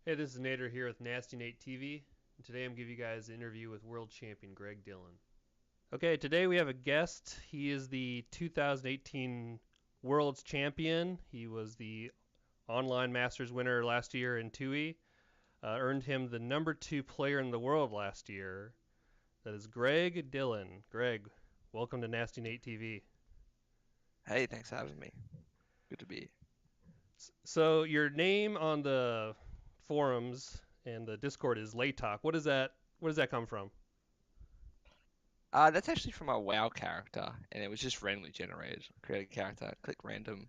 Hey, this is Nader here with NastyNateTV, and today I'm giving you guys an interview with world champion Greg Dillon. Okay, today we have a guest. He is the 2018 World's Champion. He was the online Masters winner last year in TUI. Earned him the number 2 player in the world last year. That is Greg Dillon. Greg, welcome to NastyNateTV. Hey, thanks for having me. Good to be here. So your name on the forums and the Discord is Latok. What does that come from? That's actually from my WoW character, and it was just randomly generated. Create a character, click random,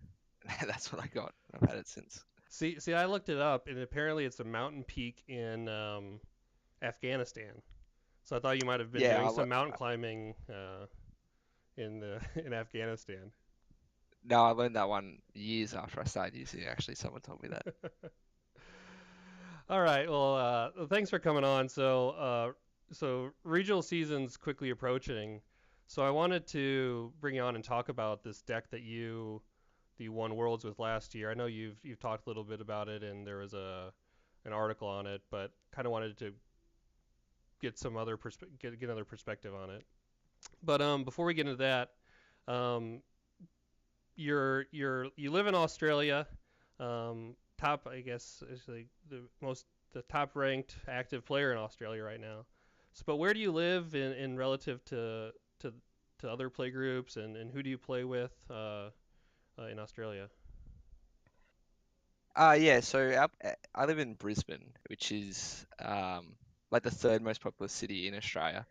and that's what I got. I've had it since. See, I looked it up, and apparently it's a mountain peak in Afghanistan. So I thought you might have been Yeah, doing some mountain climbing in in Afghanistan. no, I learned that one years after I started using it. Actually, someone told me that. All right. Well, thanks for coming on. So regional season's quickly approaching. So I wanted to bring you on and talk about this deck that you won Worlds with last year. I know you've talked a little bit about it, and there was a an article on it, but kind of wanted to get some other get another perspective on it. But before we get into that, um, you live in Australia. Top, I guess, is the top ranked active player in Australia right now. So, but where do you live in relative to other play groups, and who do you play with in Australia? Yeah. I live in Brisbane, which is like the third most populous city in Australia.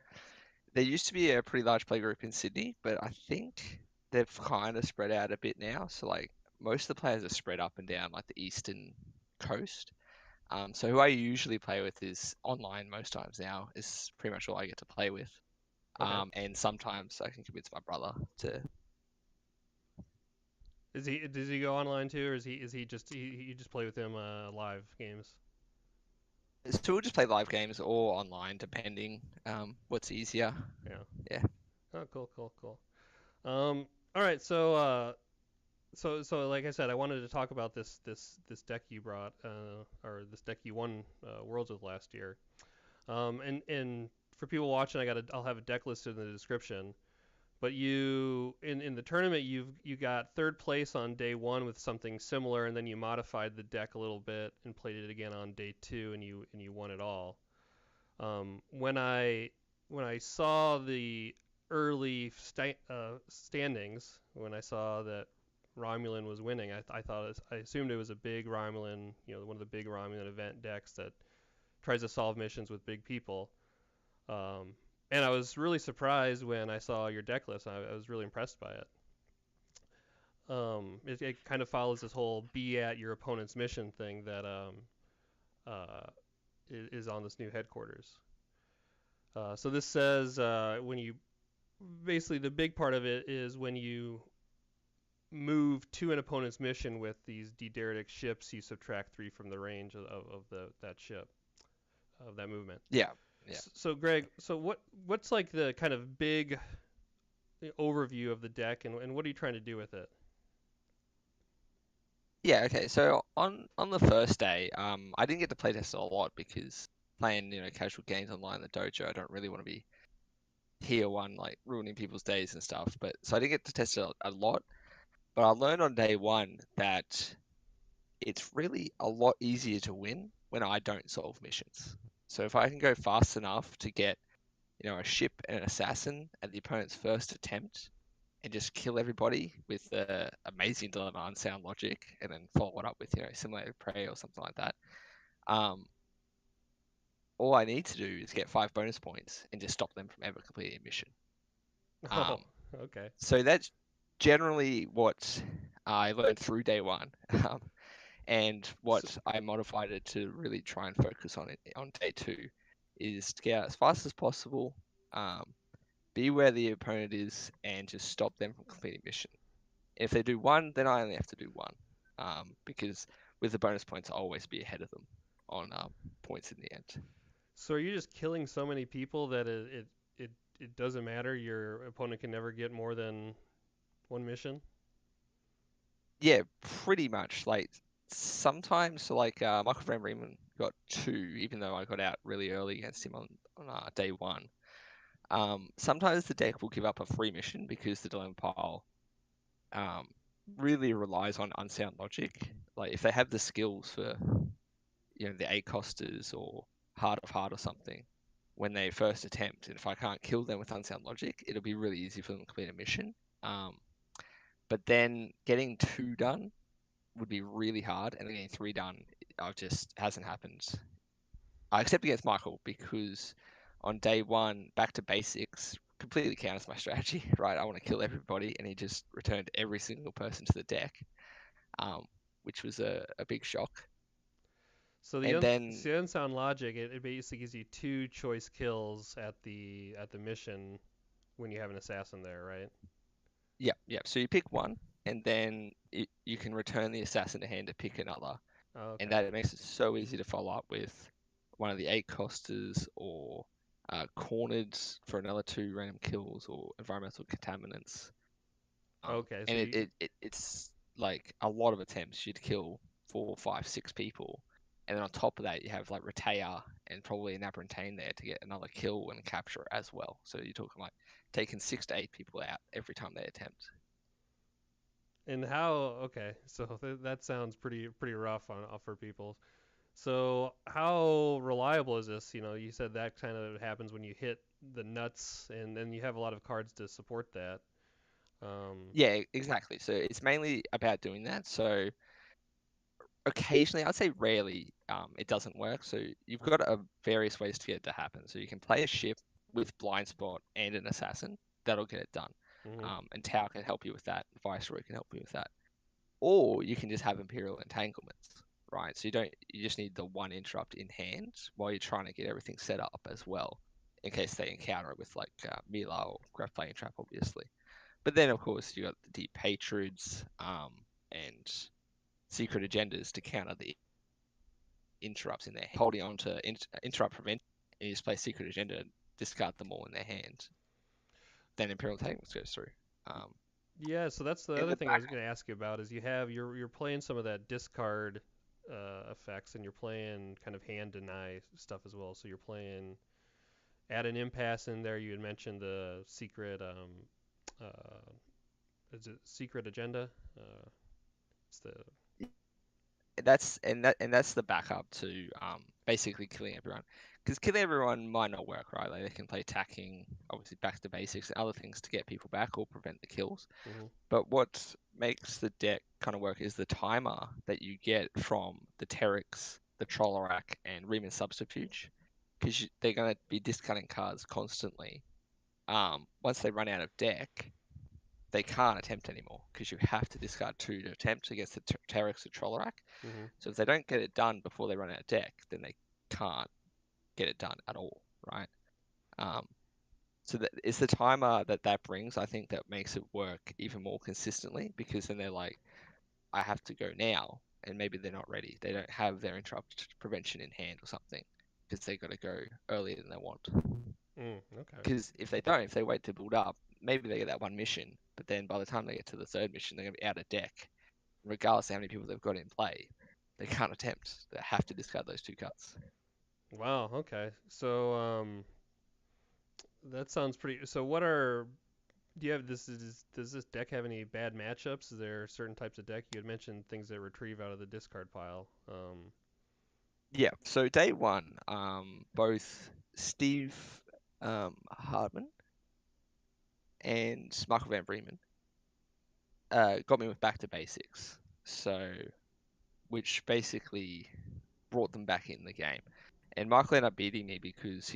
There used to be a pretty large playgroup in Sydney, but I think they've kind of spread out a bit now. So like most of the players are spread up and down like the eastern coast. So who I usually play with is online most times now is pretty much all I get to play with. Okay. And sometimes I can convince my brother to. Does he go online too, or is he just you just play with him live games? So we'll just play live games or online, depending what's easier. Yeah. Yeah. Oh, cool. Um, all right. So like I said, I wanted to talk about this deck you brought, or this deck you won Worlds with last year. And for people watching, I'll have a deck listed in the description. But in the tournament, you got third place on day one with something similar, and then you modified the deck a little bit and played it again on day two, and you won it all. When I saw the early standings, when I saw that Romulan was winning, I assumed it was a big Romulan, one of the big Romulan event decks that tries to solve missions with big people. Um, and I was really surprised when I saw your deck list. I was really impressed by it. It kind of follows this whole be at your opponent's mission thing that uh, is on this new headquarters. So this says when you basically the big part of it is when you move to an opponent's mission with these Dederitic ships, you subtract 3 from the range of that ship of that movement. Yeah. Yeah. So Greg, so what's like the kind of big overview of the deck, and what are you trying to do with it? Yeah. Okay. So on the first day, I didn't get to play test it a lot because playing casual games online in the dojo, I don't really want to be tier one like ruining people's days and stuff. But so I didn't get to test it a lot. But I learned on day one that it's really a lot easier to win when I don't solve missions. So if I can go fast enough to get, a ship and an assassin at the opponent's first attempt and just kill everybody with the amazing dilemma unsound logic and then follow it up with, simulated prey or something like that. Um, all I need to do is get 5 bonus points and just stop them from ever completing a mission. Oh, Um, okay. so that's generally what I learned through day one. And So, what I modified it to really try and focus on it on day two is to get out as fast as possible, um, be where the opponent is, and just stop them from completing mission. If they do one, then I only have to do one, because with the bonus points, I'll always be ahead of them on points in the end. so are you just killing so many people that it doesn't matter? Your opponent can never get more than one mission. Yeah, pretty much. Like sometimes, so like Michael Van Riemann got 2, even though I got out really early against him on day 1. Sometimes the deck will give up a free mission because the dilemma pile um, really relies on unsound logic. Like if they have the skills for the 8 costers or Heart of Heart or something when they first attempt, and if I can't kill them with unsound logic, it'll be really easy for them to complete a mission. But then getting 2 done would be really hard, and then getting 3 done, just hasn't happened. Except against Michael, because on day 1, back to basics completely counters my strategy, right? I want to kill everybody, and he just returned every single person to the deck, which was a big shock. So And then, the unsound logic, it basically gives you 2 choice kills at the mission when you have an assassin there, right? yeah. So you pick one, and then you can return the assassin to hand to pick another, Oh, and okay. that it makes it so easy to follow up with one of the 8 costers or cornered for another 2 random kills or environmental contaminants. Okay, so And you it's like a lot of attempts. You'd kill 4, 5, 6 people, and then on top of that, you have like Retaya and probably an Aberrantine there to get another kill and capture as well. So you're talking like taking 6 to 8 people out every time they attempt. and how? Okay, so that sounds pretty rough on for people. So how reliable is this? You said that kind of happens when you hit the nuts, and then you have a lot of cards to support that. Yeah, exactly. So it's mainly about doing that. So occasionally, I'd say rarely, it doesn't work. So you've got various ways to get it to happen. So you can play a ship with blind spot and an assassin. That'll get it done. Mhm. And Tau can help you with that. Viceroy can help you with that. Or you can just have Imperial entanglements, right? So you just need the 1 interrupt in hand while you're trying to get everything set up as well, in case they encounter it with like Mila or Graph Playing Trap, obviously. But then, of course, you got the Deep Hatreds and Secret Agendas to counter the interrupts in their hand. Holding on to interrupt prevent, and you just play Secret Agenda, discard them all in their hand. Then Imperial Entanglements goes through. Um, Yeah, so that's the in other the thing I back, was going to ask you about is you're playing some of that discard effects, and you're playing kind of hand deny stuff as well. So you're playing add an impasse in there. You had mentioned the secret uh, is it secret agenda? It's the that's the backup to basically killing everyone. Because killing everyone might not work, right? Like they can play attacking, obviously back to basics, and other things to get people back or prevent the kills. mhm. But what makes the deck kind of work is the timer that you get from the Terex, the Trollorak, and Riemann Subterfuge, because they're going to be discarding cards constantly. Once they run out of deck, they can't attempt anymore because you have to discard 2 to attempt against the Terex or Trollorak. Mhm. So if they don't get it done before they run out of deck, then they can't get it done at all, right? Um, so that it's the timer that brings, I think, that makes it work even more consistently because then they're like, I have to go now, and maybe they're not ready. They don't have their interrupt prevention in hand or something because they got to go earlier than they want. Okay. Because if they don't, if they wait to build up, maybe they get that 1 mission, but then by the time they get to the 3rd mission, they're going to be out of deck. Regardless of how many people they've got in play, they can't attempt. They have to discard those 2 cuts. Wow. Okay. So that sounds pretty. So what are do you have does this deck have any bad matchups? Is there certain types of deck? You had mentioned things that retrieve out of the discard pile. Yeah, so day 1, both Steve Hardman and Michael Van Bremen got me with back to basics. So, which basically brought them back in the game. And Michael ended up beating me because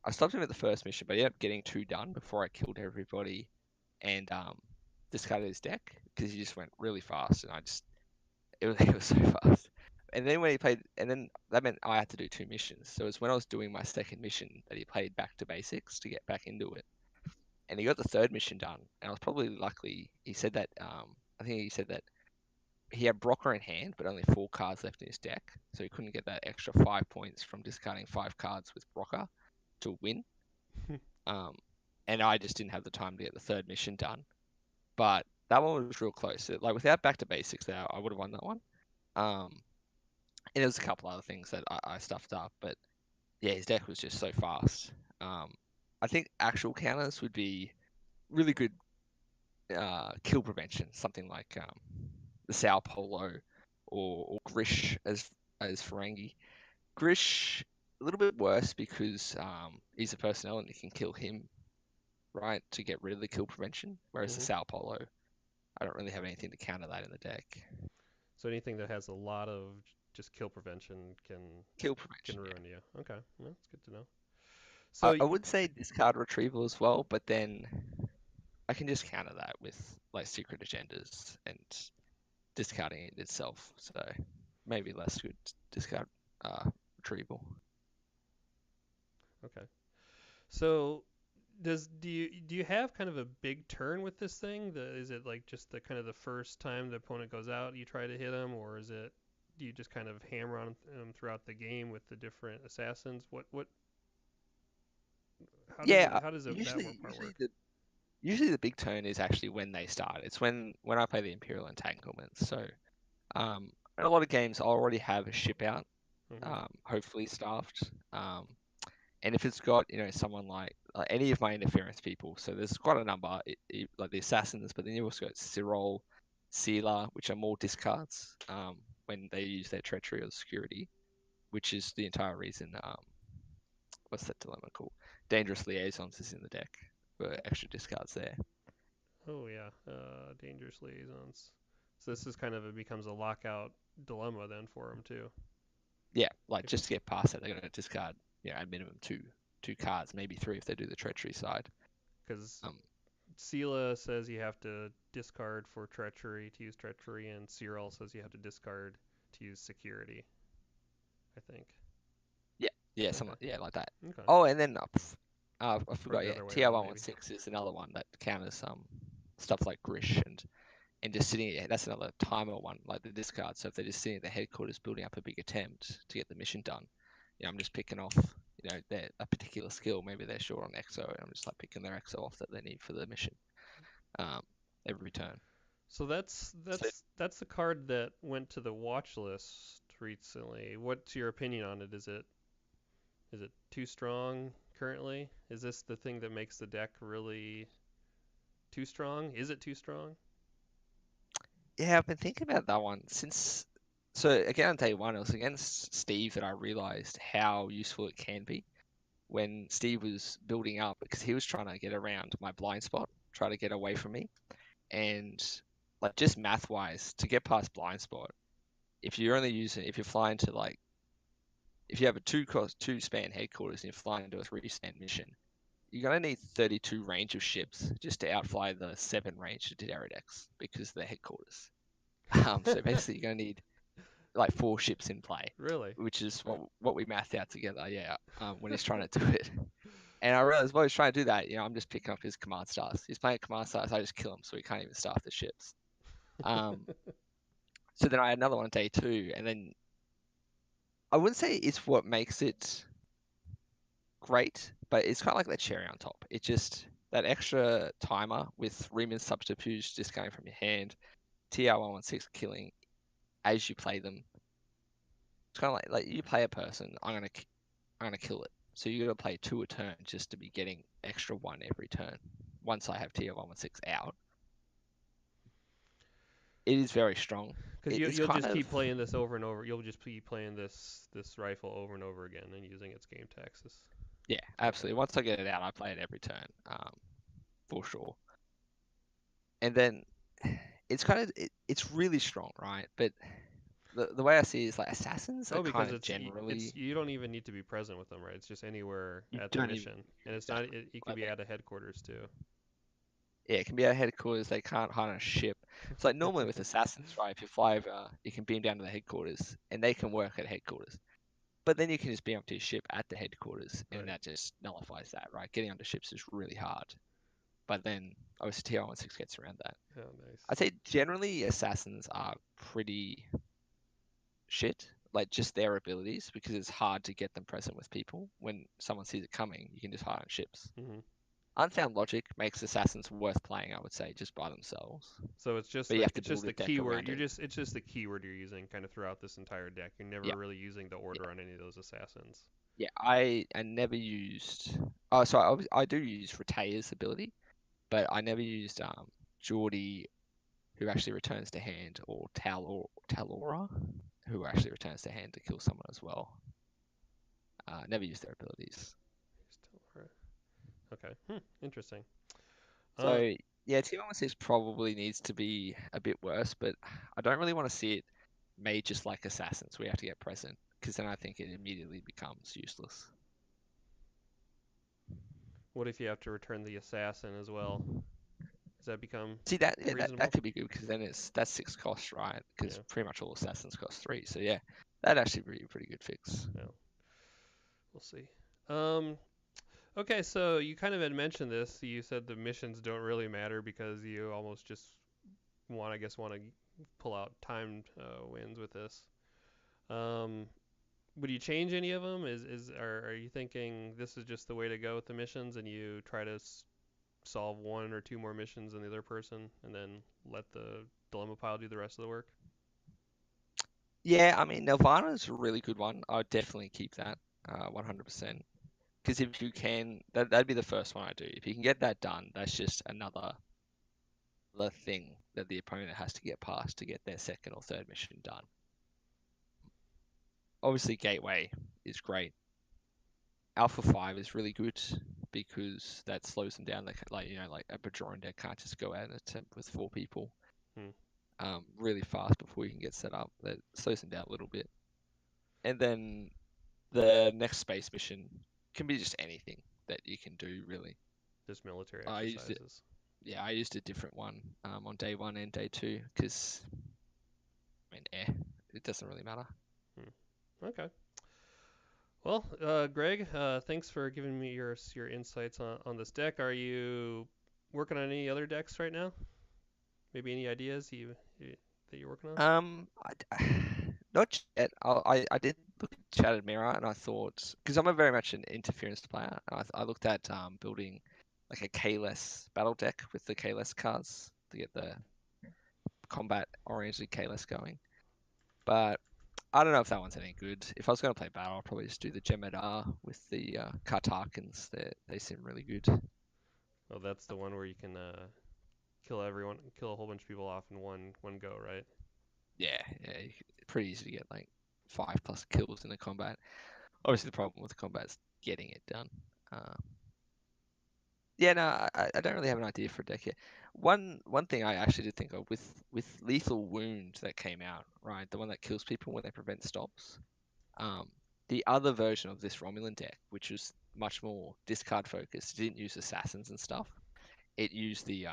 I stopped him at the first mission, but he ended up getting 2 done before I killed everybody and discarded his deck because he just went really fast, and it was so fast. And then when he played, and then that meant I had to do 2 missions. So it was when I was doing my 2nd mission that he played back to basics to get back into it, and he got the 3rd mission done. And I was probably lucky. He said that I think he said that he had Brocker in hand, but only 4 cards left in his deck, so he couldn't get that extra 5 points from discarding 5 cards with Brocker to win. Um, and I just didn't have the time to get the 3rd mission done. But that one was real close. Like without back to basics, there I would have won that one. Um, And there was a couple other things that I stuffed up, but yeah, his deck was just so fast. I think actual counters would be really good kill prevention, something like the Sao Paulo or Grish as Ferengi. Grish a little bit worse because he's a personnel and you can kill him, right, to get rid of the kill prevention. Whereas the Hmm. Sao Paulo, I don't really have anything to counter that in the deck. So anything that has a lot of just kill prevention Kill can prevention, yeah. ruin you. Okay, well, that's good to know. So I would say discard retrieval as well, but then I can just counter that with like secret agendas and discarding it itself. So maybe less good discard retrieval. okay. So do you have kind of a big turn with this thing? Is it like just the kind of the first time the opponent goes out, you try to hit them, or is it do you just kind of hammer on them throughout the game with the different assassins? What Yeah, that part work? usually the big turn is actually when they start. It's when I play the Imperial Entanglements. So in a lot of games, I already have a ship out, Hmm. hopefully staffed. And if it's got someone like any of my interference people, so there's quite a number, like the assassins, but then you've also got Cyril, Sealer, which are more discards when they use their treachery or security, which is the entire reason. What's that dilemma called? Dangerous liaisons is in the deck for extra discards there. Oh yeah, dangerous liaisons. So this is kind of it becomes a lockout dilemma then for them too. Yeah, like If just to get past it, they're going to discard, at minimum two cards, maybe three if they do the treachery side. because Um, Sela says you have to discard for treachery to use treachery, and Cyril says you have to discard to use security. I think. yeah, yeah, Okay. yeah, like that. Okay. Oh, and then I Or forgot, the yeah, other way around maybe. TR116 is another one that counters stuff like Grish and just sitting. Yeah, that's another timer one, like the discard. So if they're just sitting at the headquarters building up a big attempt to get the mission done, I'm just picking off, their a particular skill. Maybe they're short on exo, and I'm just like picking their exo off that they need for the mission. Um, every turn. So that's So that's that's the card that went to the watch list recently. What's your opinion on it? Is it too strong currently? Is this the thing that makes the deck really too strong? Is it too strong? yeah, I've been thinking about that one since. So again, on day one, it was against Steve that I realized how useful it can be when Steve was building up because he was trying to get around my blind spot, try to get away from me, and like just math wise, to get past blind spot, if if you're flying to like, if you have a two span headquarters and you're flying into a three span mission, you're gonna need 32 range of ships just to outfly the 7 range to Deredex because of the headquarters. So basically, you're gonna need like 4 ships in play, Really? which is what we mathed out together. Yeah, when he's trying to do it. And I realized while he's trying to do that, I'm just picking up his command stars. He's playing command stars, I just kill him so he can't even staff the ships. Um, so then I had another one on day 2, and then I wouldn't say it's what makes it great, but it's kind of like that cherry on top. It just that extra timer with Riemann subterfuge just going from your hand, TR116 killing as you play them. It's kind of like you play a person, I'm gonna kill it. So you got to play 2 a turn just to be getting extra 1 every turn. Once I have TR116 out, it is very strong. Because It's you'll kind just of keep playing this over and over. You'll just keep playing this rifle over and over again and using its game taxes. yeah, Okay. absolutely. Once I get it out, I play it every turn, for sure. And then it's really strong, right? But the way I see it is like assassins are Oh, because kind of it's generally you don't even need to be present with them, right? It's just anywhere you at the don't even mission, and it's not. exactly It could like be at a headquarters too. yeah, it can be at headquarters. They can't hide on a ship. It's like normally with assassins, right? If you fly over, you can beam down to the headquarters, and they can work at headquarters. But then you can just beam up to your ship at the headquarters, and Right. that just nullifies that, right? Getting onto ships is really hard. But then obviously TR16 gets around that. Oh, nice. I'd say generally assassins are pretty shit, like just their abilities, because it's hard to get them present with people. When someone sees it coming, you can just hide on ships. Hmm. Unfound logic makes assassins worth playing, I would say, just by themselves. So it's just But you like have to it's just build a the deck keyword. around it. It's just the keyword you're using kind of throughout this entire deck. You're Yeah, never really using the yeah, order on any of those assassins. yeah. I never used. Oh, sorry. I do use Retaya's ability, but I never used Geordie, who actually returns to hand, or Talora, who actually returns to hand to kill someone as well. Never used their abilities. Okay. Interesting. Uh, So yeah, T116 probably needs to be a bit worse, but I don't really want to see it made just like Assassins. We have to get present, because then I think it immediately becomes useless. what if you have to return the assassin as well? Does that become See that, yeah, that reasonable? could be good because then that's 6 costs, right? Because Yeah. pretty much all assassins cost 3. So yeah, that'd actually be a pretty good fix. Yeah. We'll see. Um, okay, so you kind of had mentioned this. You said the missions don't really matter because you almost just want to pull out timed wins with this. Um, would you change any of them? Are you thinking this is just the way to go with the missions, and you try to solve one or two more missions than the other person, and then let the dilemma pile do the rest of the work? Yeah, I mean Nirvana's a really good one. I would definitely keep that 100%. Because if you can, that'd be the first one I do. If you can get that done, that's just another thing that the opponent has to get past to get their second or third mission done. Obviously, Gateway is great. Alpha 5 is really good because that slows them down. Like a Bajoran deck can't just go out and attempt with 4 people Hmm. really fast before you can get set up. That slows them down a little bit. And then the next space mission can be just anything that you can do, really. Just military I used it. exercises. Yeah, I used a different one on day 1 and day 2 because, I mean, it doesn't really matter. Hmm. Okay. Well, Greg, thanks for giving me your insights on this deck. Are you working on any other decks right now? Maybe any ideas that you're working on? Not yet. I did look at Shattered Mirror and I thought, because I'm a very much an interference player, I looked at building like a K-less battle deck with the K-less cards to get the combat oriented K-less going. But I don't know if that one's any good. If I was going to play battle, I'll probably just do the Jem'Hadar with the Kartakans. They seem really good. Oh, that's the one where you can kill a whole bunch of people off in one go, right? Yeah, yeah, pretty easy to get like 5+ kills in the combat. Obviously, the problem with the combat is getting it done. Uh, yeah, no, I don't really have an idea for a deck yet. One thing I actually did think of with Lethal Wound that came out, right? The one that kills people when they prevent stops. Um, the other version of this Romulan deck, which was much more discard focused, didn't use assassins and stuff. It used the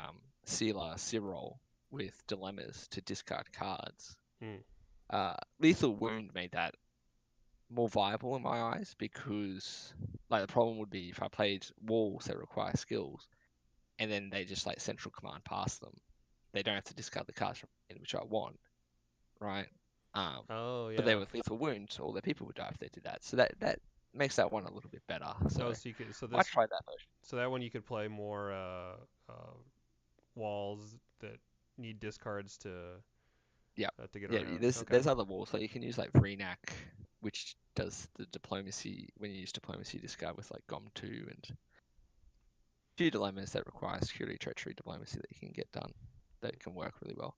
Sealer Cyril with dilemmas to discard cards. Hmm. Lethal Wound made that more viable in my eyes because like the problem would be if I played walls that require skills and then they just like central command past them, they don't have to discard the cards from the end, which I want, right? Um, Oh but then yeah. with lethal wound, all their people would die if they did that. So that makes that one a little bit better. So Oh, so you could I tried that version. so that one you could play more walls that need discards Yeah, to get yeah. around. There's Okay. there's other walls, so you can use like Vreenak, which does the diplomacy when you use diplomacy discard with like Gom 2 and few dilemmas that require security, treachery, diplomacy that you can get done that can work really well.